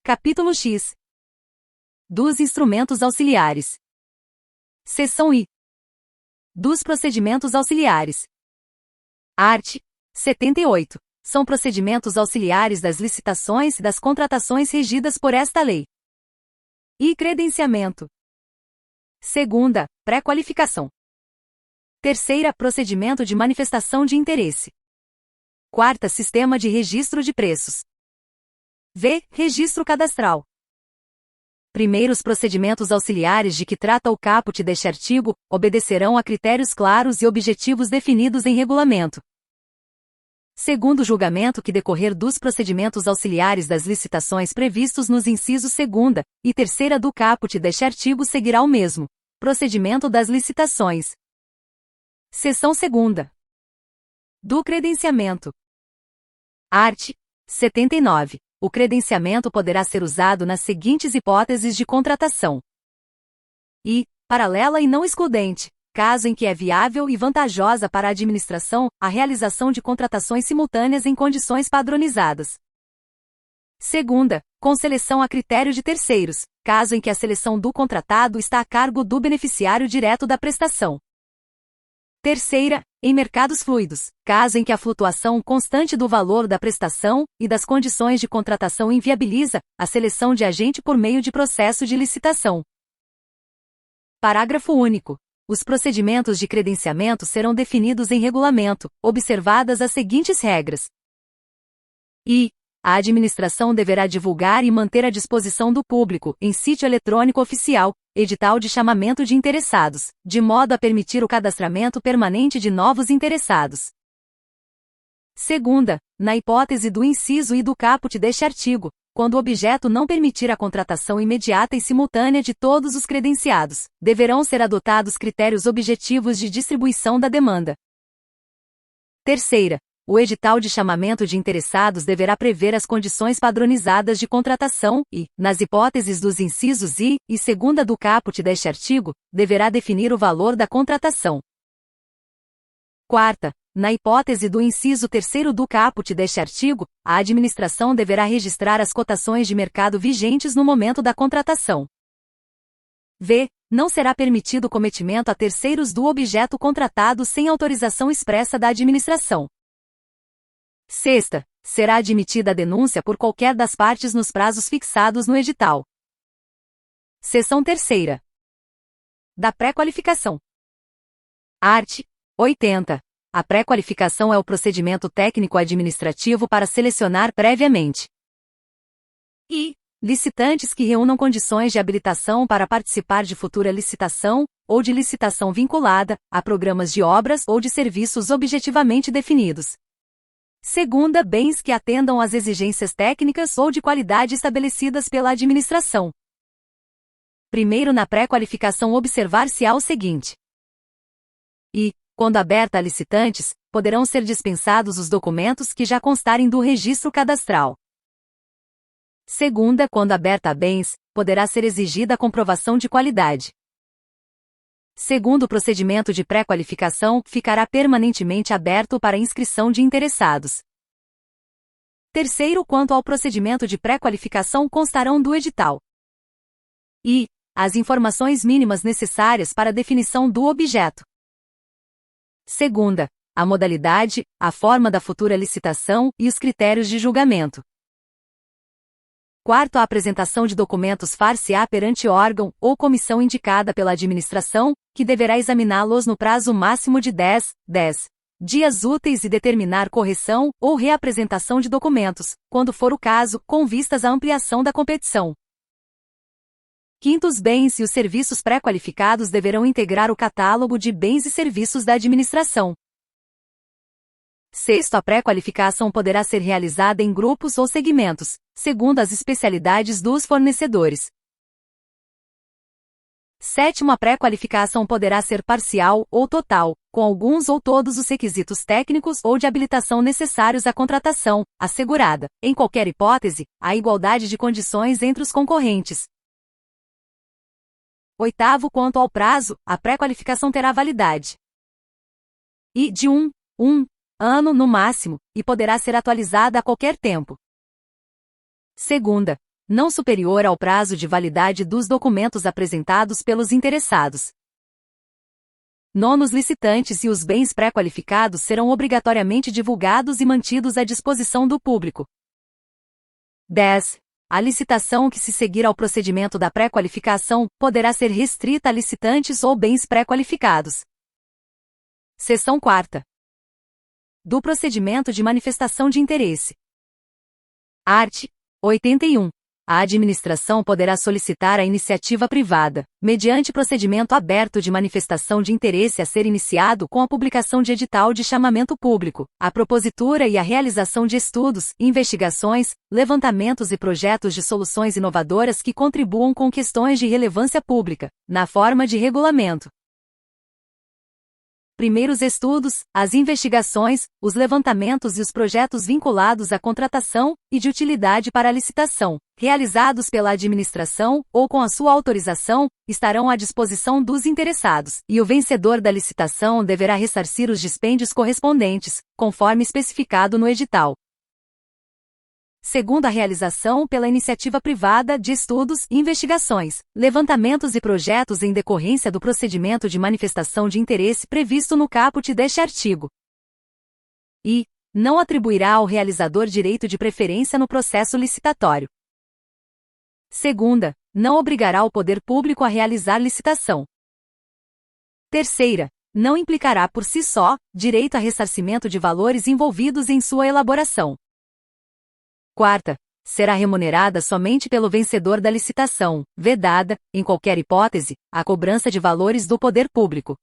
Capítulo X. Dos instrumentos auxiliares. Seção I. Dos procedimentos auxiliares. Art. 78. São procedimentos auxiliares das licitações e das contratações regidas por esta lei. I. Credenciamento. Segunda, pré-qualificação. Terceira, procedimento de manifestação de interesse. Quarta, sistema de registro de preços. V. Registro cadastral. Primeiros procedimentos auxiliares de que trata o caput deste artigo obedecerão a critérios claros e objetivos definidos em regulamento. Segundo julgamento que decorrer dos procedimentos auxiliares das licitações previstos nos incisos 2ª e 3ª do caput deste artigo seguirá o mesmo. Procedimento das licitações. Seção 2ª. Do credenciamento. Art. 79. O credenciamento poderá ser usado nas seguintes hipóteses de contratação. I. Paralela e não excludente, caso em que é viável e vantajosa para a administração a realização de contratações simultâneas em condições padronizadas. Segunda, com seleção a critério de terceiros, caso em que a seleção do contratado está a cargo do beneficiário direto da prestação. Terceira, em mercados fluidos, caso em que a flutuação constante do valor da prestação e das condições de contratação inviabiliza a seleção de agente por meio de processo de licitação. Parágrafo único. Os procedimentos de credenciamento serão definidos em regulamento, observadas as seguintes regras. I. A administração deverá divulgar e manter à disposição do público, em sítio eletrônico oficial, edital de chamamento de interessados, de modo a permitir o cadastramento permanente de novos interessados. Segunda, na hipótese do inciso I do caput deste artigo, quando o objeto não permitir a contratação imediata e simultânea de todos os credenciados, deverão ser adotados critérios objetivos de distribuição da demanda. Terceira, o edital de chamamento de interessados deverá prever as condições padronizadas de contratação e, nas hipóteses dos incisos I e 2ª do caput deste artigo, deverá definir o valor da contratação. Quarta, na hipótese do inciso 3º do caput deste artigo, a administração deverá registrar as cotações de mercado vigentes no momento da contratação. V. Não será permitido o cometimento a terceiros do objeto contratado sem autorização expressa da administração. Sexta, será admitida a denúncia por qualquer das partes nos prazos fixados no edital. Seção 3ª. Da pré-qualificação. Art. 80. A pré-qualificação é o procedimento técnico-administrativo para selecionar previamente. I. Licitantes que reúnam condições de habilitação para participar de futura licitação, ou de licitação vinculada, a programas de obras ou de serviços objetivamente definidos. Segunda, bens que atendam às exigências técnicas ou de qualidade estabelecidas pela administração. Primeiro, na pré-qualificação observar-se-á o seguinte. I. Quando aberta a licitantes, poderão ser dispensados os documentos que já constarem do registro cadastral. Segunda, quando aberta a bens, poderá ser exigida a comprovação de qualidade. Segundo o procedimento de pré-qualificação, ficará permanentemente aberto para inscrição de interessados. Terceiro, quanto ao procedimento de pré-qualificação constarão do edital. I. As informações mínimas necessárias para a definição do objeto. Segunda, a modalidade, a forma da futura licitação e os critérios de julgamento. Quarto, a apresentação de documentos far-se-á perante órgão ou comissão indicada pela administração, que deverá examiná-los no prazo máximo de 10 dias úteis e determinar correção ou reapresentação de documentos, quando for o caso, com vistas à ampliação da competição. Quinto, os bens e os serviços pré-qualificados deverão integrar o catálogo de bens e serviços da administração. Sexto, a pré-qualificação poderá ser realizada em grupos ou segmentos, segundo as especialidades dos fornecedores. Sétimo, a pré-qualificação poderá ser parcial ou total, com alguns ou todos os requisitos técnicos ou de habilitação necessários à contratação, assegurada, em qualquer hipótese, a igualdade de condições entre os concorrentes. Oitavo, quanto ao prazo, a pré-qualificação terá validade e de um ano no máximo, e poderá ser atualizada a qualquer tempo. Segunda, não superior ao prazo de validade dos documentos apresentados pelos interessados. 9. Os licitantes e os bens pré-qualificados serão obrigatoriamente divulgados e mantidos à disposição do público. 10. A licitação que se seguir ao procedimento da pré-qualificação poderá ser restrita a licitantes ou bens pré-qualificados. Seção 4ª. Do procedimento de manifestação de interesse. Art. 81. A administração poderá solicitar a iniciativa privada, mediante procedimento aberto de manifestação de interesse a ser iniciado com a publicação de edital de chamamento público, a propositura e a realização de estudos, investigações, levantamentos e projetos de soluções inovadoras que contribuam com questões de relevância pública, na forma de regulamento. Primeiros estudos, as investigações, os levantamentos e os projetos vinculados à contratação e de utilidade para a licitação, realizados pela administração ou com a sua autorização, estarão à disposição dos interessados, e o vencedor da licitação deverá ressarcir os dispêndios correspondentes, conforme especificado no edital. Segundo, a realização pela iniciativa privada de estudos, investigações, levantamentos e projetos em decorrência do procedimento de manifestação de interesse previsto no caput deste artigo. E não atribuirá ao realizador direito de preferência no processo licitatório. Segunda, não obrigará o poder público a realizar licitação. Terceira, não implicará por si só direito a ressarcimento de valores envolvidos em sua elaboração. Quarta, será remunerada somente pelo vencedor da licitação, vedada, em qualquer hipótese, a cobrança de valores do poder público.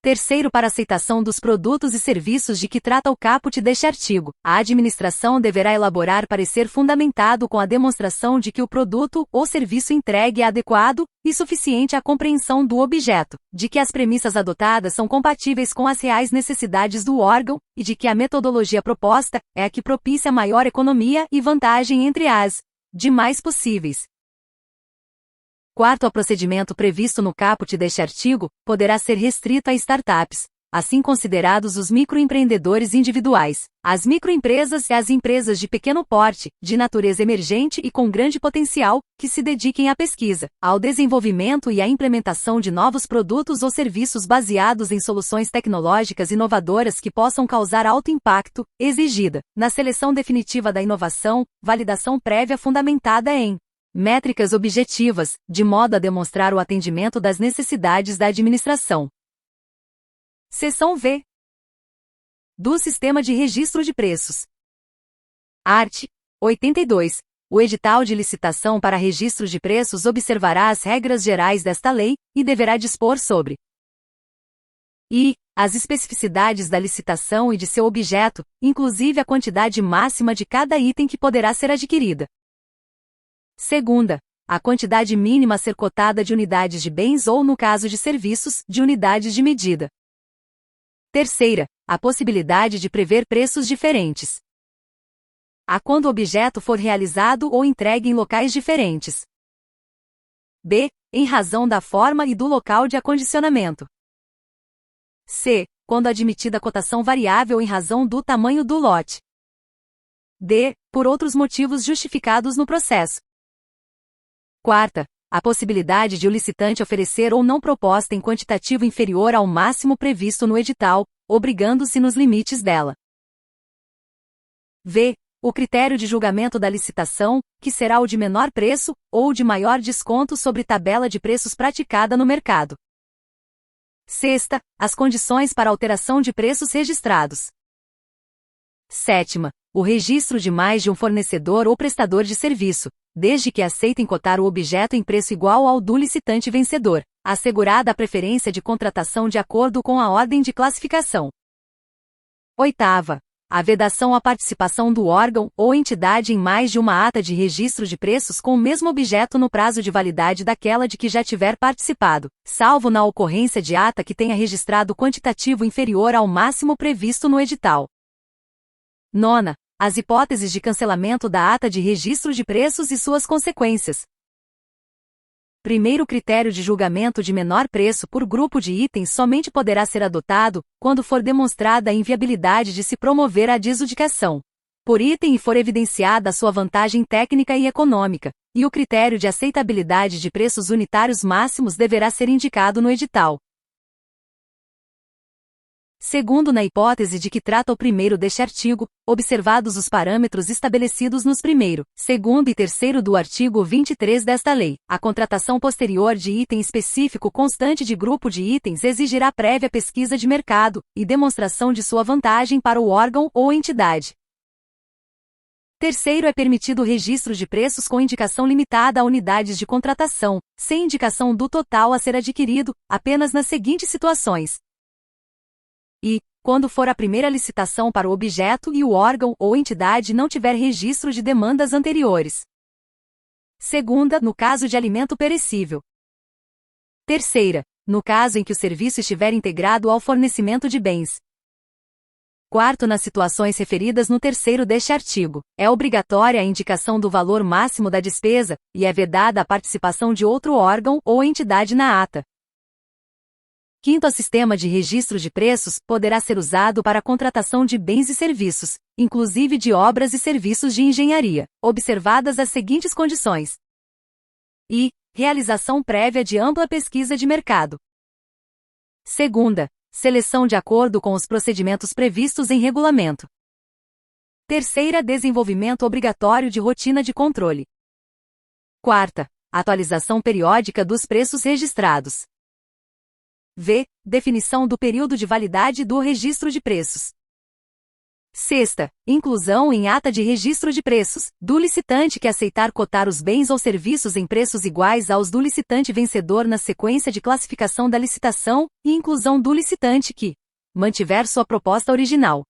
Terceiro, para aceitação dos produtos e serviços de que trata o caput deste artigo, a administração deverá elaborar parecer fundamentado com a demonstração de que o produto ou serviço entregue é adequado e suficiente à compreensão do objeto, de que as premissas adotadas são compatíveis com as reais necessidades do órgão, e de que a metodologia proposta é a que propicia maior economia e vantagem entre as demais possíveis. Quarto, o procedimento previsto no caput deste artigo poderá ser restrito a startups, assim considerados os microempreendedores individuais, as microempresas e as empresas de pequeno porte, de natureza emergente e com grande potencial, que se dediquem à pesquisa, ao desenvolvimento e à implementação de novos produtos ou serviços baseados em soluções tecnológicas inovadoras que possam causar alto impacto, exigida, na seleção definitiva da inovação, validação prévia fundamentada em métricas objetivas, de modo a demonstrar o atendimento das necessidades da administração. Seção V. Do Sistema de Registro de Preços. Art. 82. O edital de licitação para registro de preços observará as regras gerais desta lei, e deverá dispor sobre as especificidades da licitação e de seu objeto, inclusive a quantidade máxima de cada item que poderá ser adquirida. Segunda, a quantidade mínima a ser cotada de unidades de bens ou, no caso de serviços, de unidades de medida. Terceira, a possibilidade de prever preços diferentes. A quando o objeto for realizado ou entregue em locais diferentes. B. Em razão da forma e do local de acondicionamento. C. Quando admitida cotação variável em razão do tamanho do lote. D. Por outros motivos justificados no processo. Quarta, a possibilidade de o licitante oferecer ou não proposta em quantitativo inferior ao máximo previsto no edital, obrigando-se nos limites dela. V. O critério de julgamento da licitação, que será o de menor preço, ou de maior desconto sobre tabela de preços praticada no mercado. Sexta, as condições para alteração de preços registrados. Sétima, o registro de mais de um fornecedor ou prestador de serviço, desde que aceitem cotar o objeto em preço igual ao do licitante vencedor, assegurada a preferência de contratação de acordo com a ordem de classificação. Oitava, a vedação à participação do órgão ou entidade em mais de uma ata de registro de preços com o mesmo objeto no prazo de validade daquela de que já tiver participado, salvo na ocorrência de ata que tenha registrado quantitativo inferior ao máximo previsto no edital. Nona, as hipóteses de cancelamento da ata de registro de preços e suas consequências. Primeiro, critério de julgamento de menor preço por grupo de itens somente poderá ser adotado quando for demonstrada a inviabilidade de se promover a desadjudicação. por item e for evidenciada a sua vantagem técnica e econômica, e o critério de aceitabilidade de preços unitários máximos deverá ser indicado no edital. Segundo, na hipótese de que trata o primeiro deste artigo, observados os parâmetros estabelecidos nos primeiro, segundo e terceiro do artigo 23 desta lei, a contratação posterior de item específico constante de grupo de itens exigirá prévia pesquisa de mercado e demonstração de sua vantagem para o órgão ou entidade. Terceiro, é permitido o registro de preços com indicação limitada a unidades de contratação, sem indicação do total a ser adquirido, apenas nas seguintes situações. E, quando for a primeira licitação para o objeto e o órgão ou entidade não tiver registro de demandas anteriores. Segunda, no caso de alimento perecível. Terceira, no caso em que o serviço estiver integrado ao fornecimento de bens. Quarto, nas situações referidas no terceiro deste artigo, é obrigatória a indicação do valor máximo da despesa, e é vedada a participação de outro órgão ou entidade na ata. Quinto, o sistema de registro de preços poderá ser usado para a contratação de bens e serviços, inclusive de obras e serviços de engenharia, observadas as seguintes condições. E, realização prévia de ampla pesquisa de mercado. Segunda, seleção de acordo com os procedimentos previstos em regulamento. Terceira, desenvolvimento obrigatório de rotina de controle. Quarta, atualização periódica dos preços registrados. V. Definição do período de validade do registro de preços. Sexta, inclusão em ata de registro de preços, do licitante que aceitar cotar os bens ou serviços em preços iguais aos do licitante vencedor na sequência de classificação da licitação, e inclusão do licitante que mantiver sua proposta original.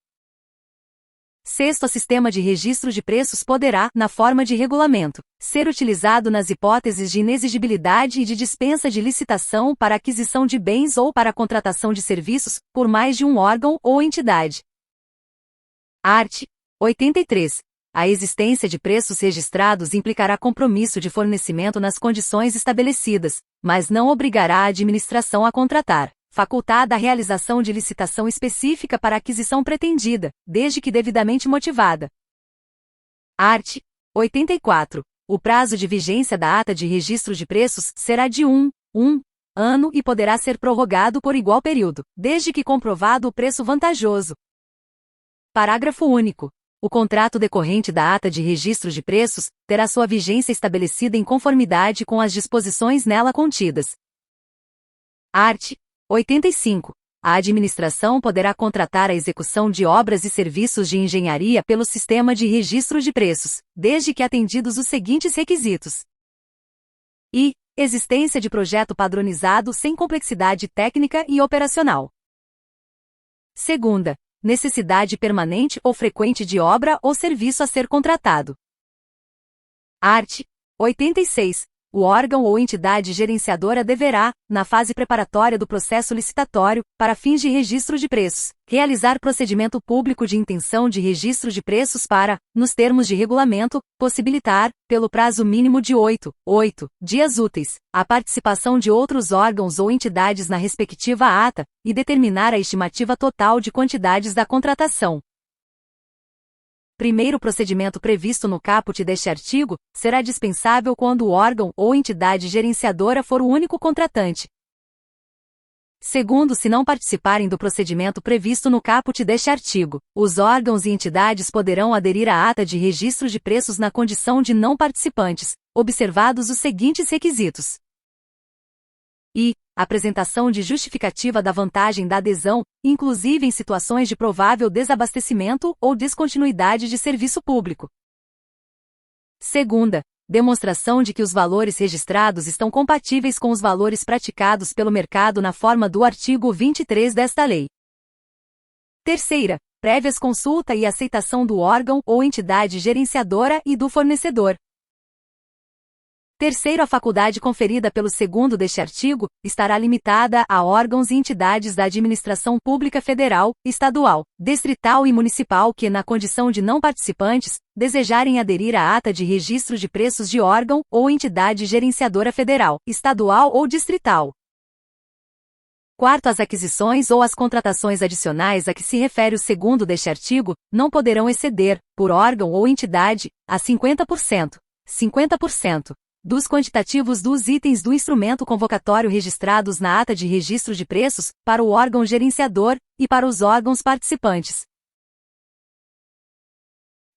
Sexto, o sistema de registro de preços poderá, na forma de regulamento, ser utilizado nas hipóteses de inexigibilidade e de dispensa de licitação para aquisição de bens ou para contratação de serviços, por mais de um órgão ou entidade. Art. 83. A existência de preços registrados implicará compromisso de fornecimento nas condições estabelecidas, mas não obrigará a administração a contratar. Facultada a realização de licitação específica para a aquisição pretendida, desde que devidamente motivada. Art. 84. O prazo de vigência da ata de registro de preços será de um ano e poderá ser prorrogado por igual período, desde que comprovado o preço vantajoso. Parágrafo único. O contrato decorrente da ata de registro de preços terá sua vigência estabelecida em conformidade com as disposições nela contidas. Art. 85. A administração poderá contratar a execução de obras e serviços de engenharia pelo sistema de registro de preços, desde que atendidos os seguintes requisitos. E, existência de projeto padronizado sem complexidade técnica e operacional. Segunda, necessidade permanente ou frequente de obra ou serviço a ser contratado. Art. 86. O órgão ou entidade gerenciadora deverá, na fase preparatória do processo licitatório, para fins de registro de preços, realizar procedimento público de intenção de registro de preços para, nos termos de regulamento, possibilitar, pelo prazo mínimo de 8 dias úteis, a participação de outros órgãos ou entidades na respectiva ata, e determinar a estimativa total de quantidades da contratação. Primeiro, procedimento previsto no caput deste artigo será dispensável quando o órgão ou entidade gerenciadora for o único contratante. Segundo, se não participarem do procedimento previsto no caput deste artigo, os órgãos e entidades poderão aderir à ata de registro de preços na condição de não participantes, observados os seguintes requisitos. E, apresentação de justificativa da vantagem da adesão, inclusive em situações de provável desabastecimento ou descontinuidade de serviço público. Segunda, demonstração de que os valores registrados estão compatíveis com os valores praticados pelo mercado na forma do artigo 23 desta lei. Terceira, prévias consulta e aceitação do órgão ou entidade gerenciadora e do fornecedor. Terceiro, a faculdade conferida pelo segundo deste artigo estará limitada a órgãos e entidades da administração pública federal, estadual, distrital e municipal que, na condição de não participantes, desejarem aderir à ata de registro de preços de órgão ou entidade gerenciadora federal, estadual ou distrital. Quarto, as aquisições ou as contratações adicionais a que se refere o segundo deste artigo não poderão exceder, por órgão ou entidade, a 50%, 50% dos quantitativos dos itens do instrumento convocatório registrados na ata de registro de preços, para o órgão gerenciador e para os órgãos participantes.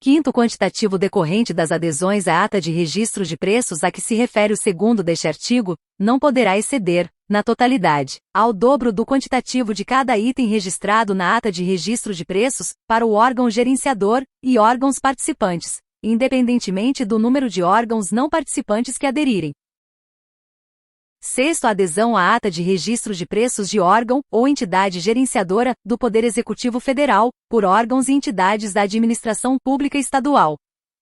Quinto, quantitativo decorrente das adesões à ata de registro de preços a que se refere o segundo deste artigo, não poderá exceder, na totalidade, ao dobro do quantitativo de cada item registrado na ata de registro de preços, para o órgão gerenciador e órgãos participantes, independentemente do número de órgãos não participantes que aderirem. Sexto, a adesão à ata de registro de preços de órgão ou entidade gerenciadora do Poder Executivo Federal, por órgãos e entidades da administração pública estadual,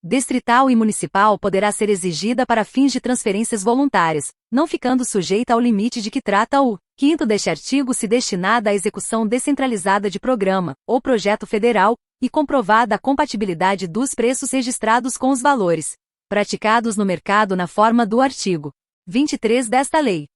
distrital e municipal poderá ser exigida para fins de transferências voluntárias, não ficando sujeita ao limite de que trata o quinto deste artigo se destinada à execução descentralizada de programa ou projeto federal e comprovada a compatibilidade dos preços registrados com os valores praticados no mercado na forma do artigo 23 desta lei.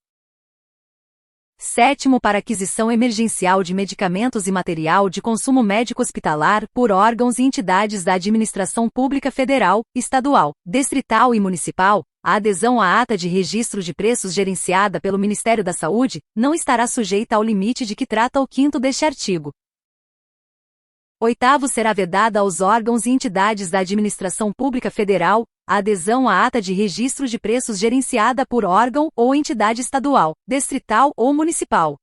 Sétimo, para aquisição emergencial de medicamentos e material de consumo médico-hospitalar por órgãos e entidades da administração pública federal, estadual, distrital e municipal, a adesão à ata de registro de preços gerenciada pelo Ministério da Saúde não estará sujeita ao limite de que trata o quinto deste artigo. Oitavo, será vedada aos órgãos e entidades da administração pública federal a adesão à ata de registro de preços gerenciada por órgão ou entidade estadual, distrital ou municipal.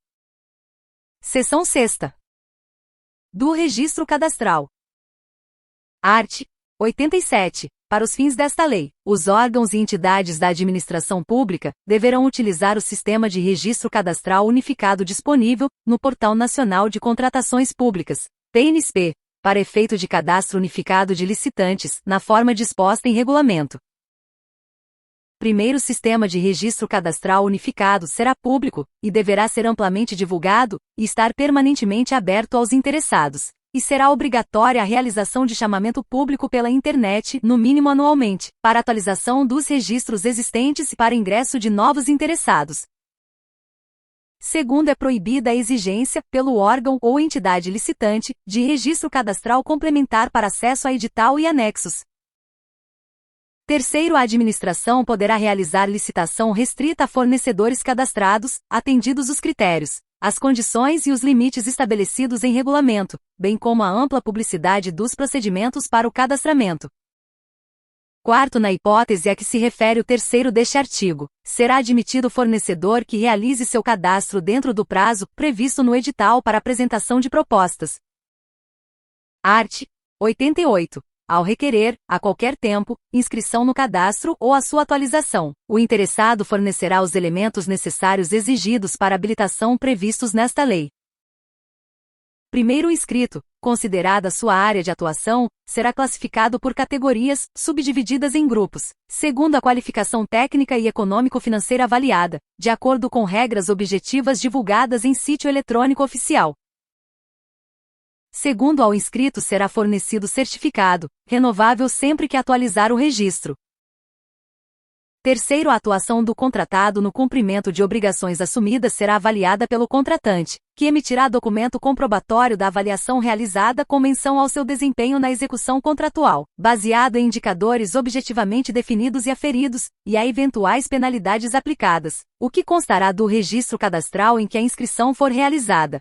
Seção 6ª. Do Registro Cadastral. Art. 87. Para os fins desta lei, os órgãos e entidades da administração pública deverão utilizar o Sistema de Registro Cadastral Unificado disponível no Portal Nacional de Contratações Públicas, PNSP, para efeito de cadastro unificado de licitantes, na forma disposta em regulamento. Primeiro, o Sistema de Registro Cadastral Unificado será público, e deverá ser amplamente divulgado, e estar permanentemente aberto aos interessados, e será obrigatória a realização de chamamento público pela internet, no mínimo anualmente, para atualização dos registros existentes e para ingresso de novos interessados. Segundo, é proibida a exigência, pelo órgão ou entidade licitante, de registro cadastral complementar para acesso a edital e anexos. Terceiro, a administração poderá realizar licitação restrita a fornecedores cadastrados, atendidos os critérios, as condições e os limites estabelecidos em regulamento, bem como a ampla publicidade dos procedimentos para o cadastramento. Quarto, na hipótese a que se refere o terceiro deste artigo, será admitido fornecedor que realize seu cadastro dentro do prazo previsto no edital para apresentação de propostas. Art. 88. Ao requerer, a qualquer tempo, inscrição no cadastro ou a sua atualização, o interessado fornecerá os elementos necessários exigidos para habilitação previstos nesta lei. Primeiro, o inscrito, considerada sua área de atuação, será classificado por categorias, subdivididas em grupos, segundo a qualificação técnica e econômico-financeira avaliada, de acordo com regras objetivas divulgadas em sítio eletrônico oficial. Segundo, ao inscrito será fornecido certificado, renovável sempre que atualizar o registro. Terceiro, a atuação do contratado no cumprimento de obrigações assumidas será avaliada pelo contratante, que emitirá documento comprobatório da avaliação realizada com menção ao seu desempenho na execução contratual, baseado em indicadores objetivamente definidos e aferidos, e a eventuais penalidades aplicadas, o que constará do registro cadastral em que a inscrição for realizada.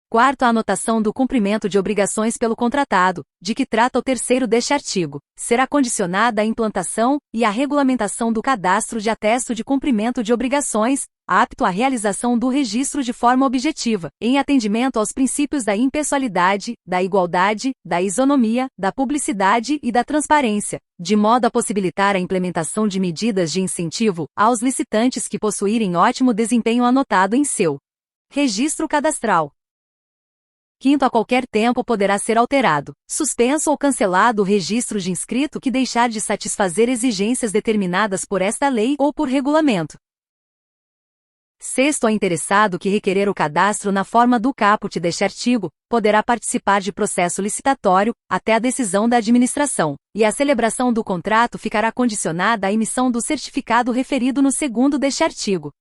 Quarto, a anotação do cumprimento de obrigações pelo contratado, de que trata o terceiro deste artigo, será condicionada à implantação e à regulamentação do cadastro de atesto de cumprimento de obrigações, apto à realização do registro de forma objetiva, em atendimento aos princípios da impessoalidade, da igualdade, da isonomia, da publicidade e da transparência, de modo a possibilitar a implementação de medidas de incentivo aos licitantes que possuírem ótimo desempenho anotado em seu registro cadastral. Quinto, a qualquer tempo poderá ser alterado, suspenso ou cancelado o registro de inscrito que deixar de satisfazer exigências determinadas por esta lei ou por regulamento. Sexto, ao interessado que requerer o cadastro na forma do caput deste artigo, poderá participar de processo licitatório, até a decisão da administração, e a celebração do contrato ficará condicionada à emissão do certificado referido no segundo deste artigo.